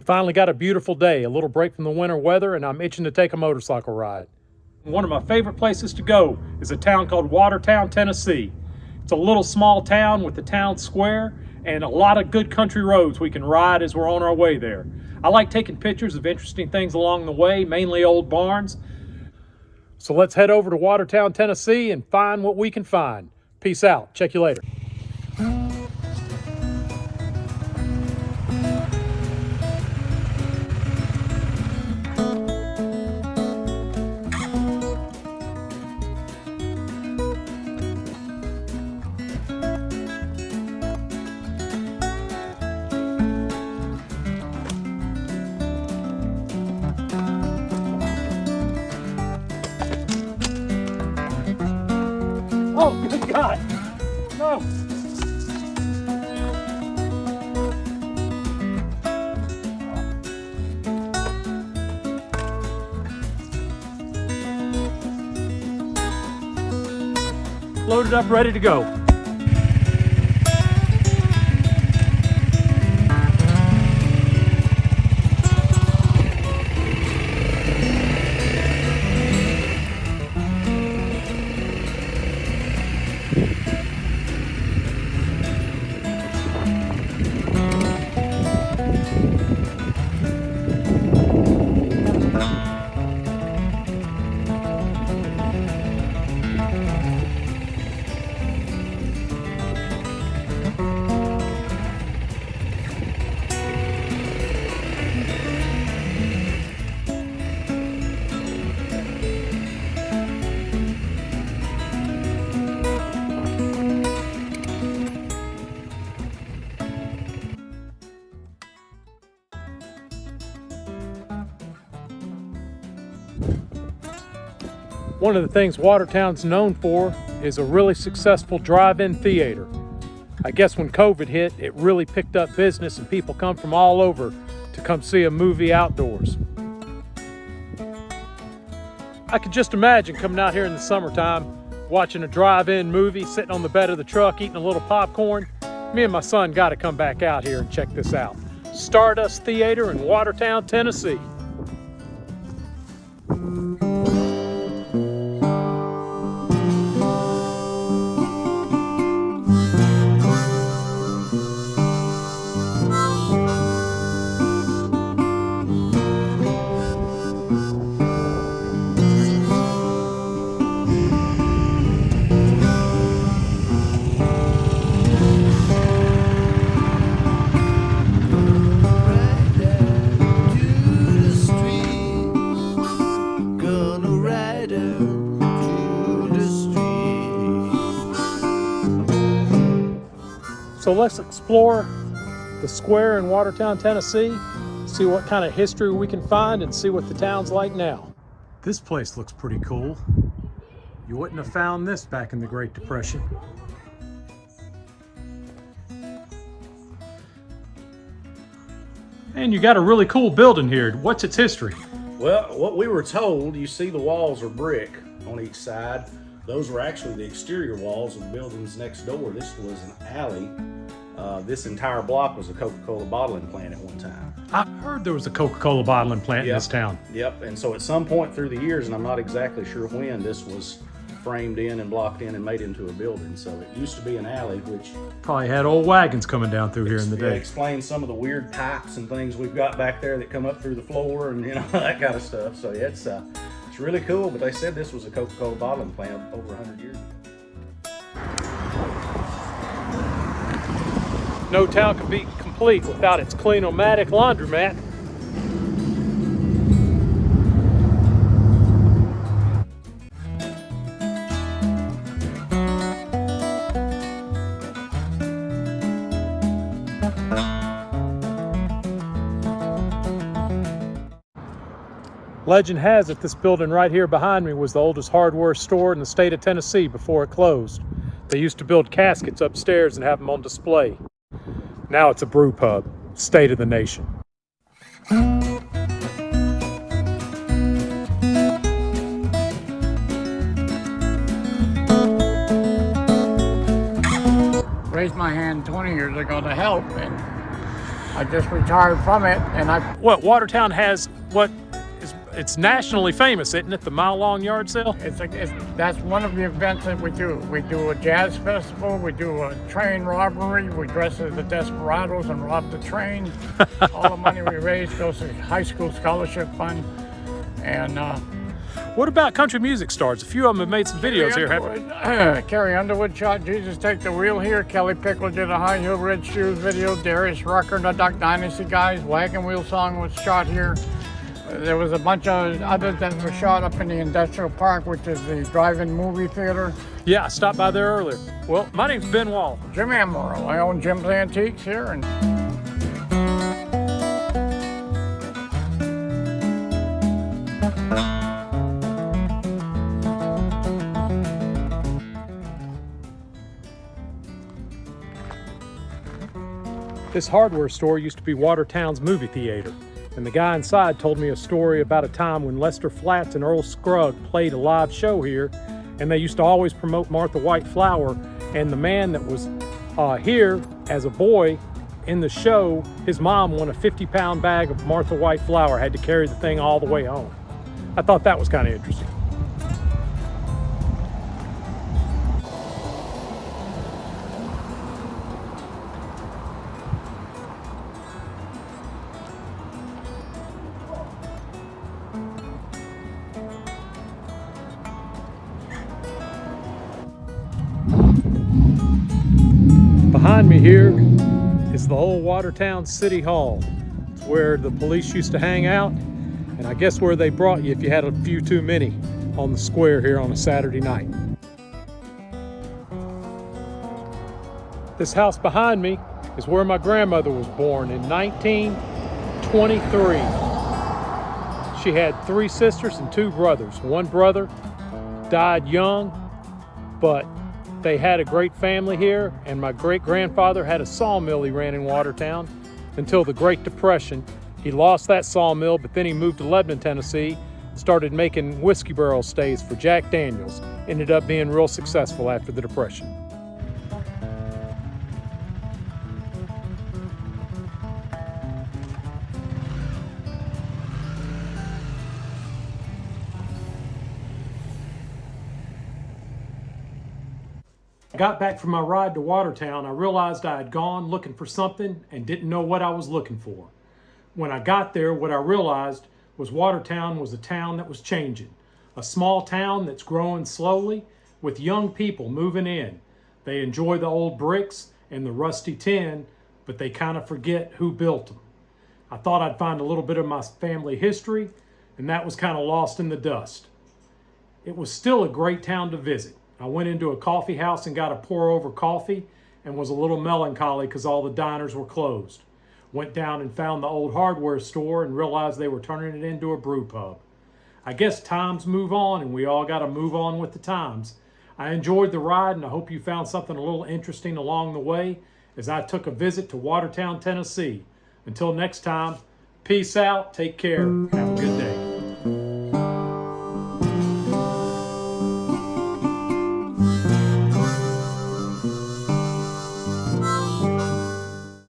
Finally got a beautiful day, a little break from the winter weather, and I'm itching to take a motorcycle ride. One of my favorite places to go is a town called Watertown, Tennessee. It's a little small town with the town square and a lot of good country roads we can ride as we're on our way there. I like taking pictures of interesting things along the way, mainly old barns. So let's head over to Watertown, Tennessee and find what we can find. Peace out. Check you later. Oh, good God. No. Loaded up, ready to go. One of the things Watertown's known for is a really successful drive-in theater. I guess when COVID hit, it really picked up business and people come from all over to come see a movie outdoors. I could just imagine coming out here in the summertime, watching a drive-in movie, sitting on the bed of the truck, eating a little popcorn. Me and my son got to come back out here and check this out. Stardust Theater in Watertown, Tennessee. So let's explore the square in Watertown, Tennessee, see what kind of history we can find and see what the town's like now. This place looks pretty cool. You wouldn't have found this back in the Great Depression. And you got a really cool building here. What's its history? Well, what we were told, you see the walls are brick on each side. Those were actually the exterior walls of the buildings next door. This was an alley. This entire block was a Coca-Cola bottling plant at one time. I heard there was a Coca-Cola bottling plant in this town. Yep, and so at some point through the years, and I'm not exactly sure when, this was framed in and blocked in and made into a building. So it used to be an alley, which probably had old wagons coming down through here in the day. Explains some of the weird pipes and things we've got back there that come up through the floor and that kind of stuff. So yeah, it's really cool, but they said this was a Coca-Cola bottling plant over 100 years ago. No town could be complete without its clean-o-matic laundromat. Legend has it this building right here behind me was the oldest hardware store in the state of Tennessee before it closed. They used to build caskets upstairs and have them on display. Now it's a brew pub, state of the nation. Raised my hand 20 years ago to help, and I just retired from it, and What, Watertown has what is, it's nationally famous, isn't it? The mile-long yard sale? that's one of the events that we do. We do a jazz festival, we do a train robbery, we dress as the Desperados and rob the train. All the money we raise goes to high school scholarship fund. And What about country music stars? A few of them have made some videos here, haven't Carrie Underwood shot Jesus Take the Wheel here. Kelly Pickle did a High Heel Red Shoes video. Darius Rucker, the Duck Dynasty guys. Wagon Wheel song was shot here. There was a bunch of others that were shot up in the Industrial Park, which is the drive-in movie theater. Yeah, I stopped by there earlier. Well, my name's Ben Wall. Jim Amaro. I own Jim's Antiques here. And This hardware store used to be Watertown's movie theater, and the guy inside told me a story about a time when Lester Flatts and Earl Scruggs played a live show here, and they used to always promote Martha White Flour, and the man that was here as a boy in the show, his mom won a 50-pound bag of Martha White Flour, had to carry the thing all the way home. I thought that was kind of interesting. Behind me here is the old Watertown City Hall. It's where the police used to hang out, and I guess where they brought you if you had a few too many on the square here on a Saturday night. This house behind me is where my grandmother was born in 1923. She had 3 sisters and 2 brothers. One brother died young, but they had a great family here, and my great-grandfather had a sawmill he ran in Watertown until the Great Depression. He lost that sawmill, but then he moved to Lebanon, Tennessee, started making whiskey barrel stays for Jack Daniels. Ended up being real successful after the Depression. I got back from my ride to Watertown. I realized I had gone looking for something and didn't know what I was looking for. When I got there, what I realized was Watertown was a town that was changing. A small town that's growing slowly with young people moving in. They enjoy the old bricks and the rusty tin, but they kind of forget who built them. I thought I'd find a little bit of my family history, and that was kind of lost in the dust. It was still a great town to visit. I went into a coffee house and got a pour-over coffee and was a little melancholy because all the diners were closed. Went down and found the old hardware store and realized they were turning it into a brew pub. I guess times move on, and we all got to move on with the times. I enjoyed the ride, and I hope you found something a little interesting along the way as I took a visit to Watertown, Tennessee. Until next time, peace out, take care, have a good day.